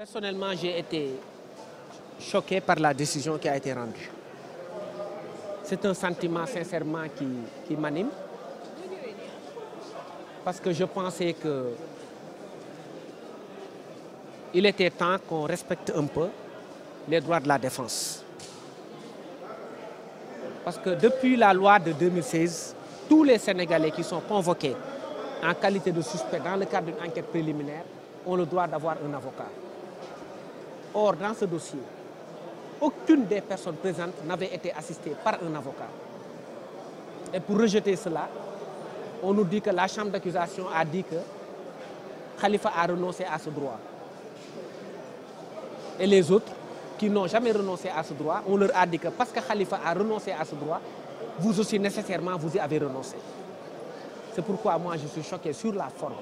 Personnellement, j'ai été choqué par la décision qui a été rendue. C'est un sentiment sincèrement qui m'anime parce que je pensais qu'il était temps qu'on respecte un peu les droits de la défense. Parce que depuis la loi de 2016, tous les Sénégalais qui sont convoqués en qualité de suspect dans le cadre d'une enquête préliminaire ont le droit d'avoir un avocat. Or, dans ce dossier, aucune des personnes présentes n'avait été assistée par un avocat. Et pour rejeter cela, on nous dit que la chambre d'accusation a dit que Khalifa a renoncé à ce droit. Et les autres, qui n'ont jamais renoncé à ce droit, on leur a dit que parce que Khalifa a renoncé à ce droit, vous aussi nécessairement vous y avez renoncé. C'est pourquoi moi je suis choqué sur la forme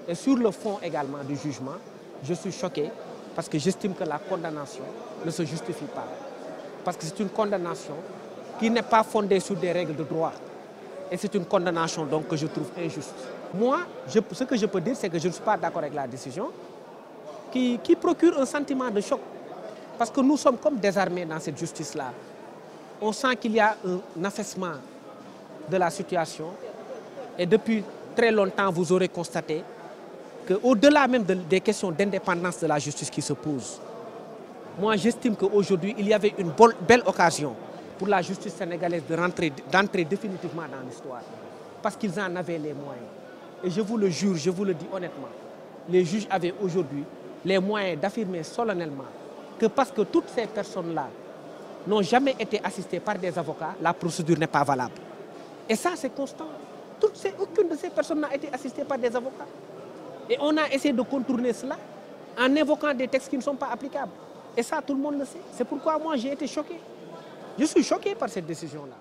et sur le fond également du jugement. Je suis choqué parce que j'estime que la condamnation ne se justifie pas. Parce que c'est une condamnation qui n'est pas fondée sur des règles de droit. Et c'est une condamnation donc que je trouve injuste. Moi, ce que je peux dire, c'est que je ne suis pas d'accord avec la décision qui procure un sentiment de choc. Parce que nous sommes comme désarmés dans cette justice-là. On sent qu'il y a un affaissement de la situation. Et depuis très longtemps, vous aurez constaté qu'au-delà même des questions d'indépendance de la justice qui se posent, moi j'estime qu'aujourd'hui, il y avait une belle occasion pour la justice sénégalaise d'entrer définitivement dans l'histoire. Parce qu'ils en avaient les moyens. Et je vous le jure, je vous le dis honnêtement, les juges avaient aujourd'hui les moyens d'affirmer solennellement que parce que toutes ces personnes-là n'ont jamais été assistées par des avocats, la procédure n'est pas valable. Et ça, c'est constant. Aucune de ces personnes n'a été assistée par des avocats. Et on a essayé de contourner cela en invoquant des textes qui ne sont pas applicables. Et ça, tout le monde le sait. C'est pourquoi moi, j'ai été choqué. Je suis choqué par cette décision-là.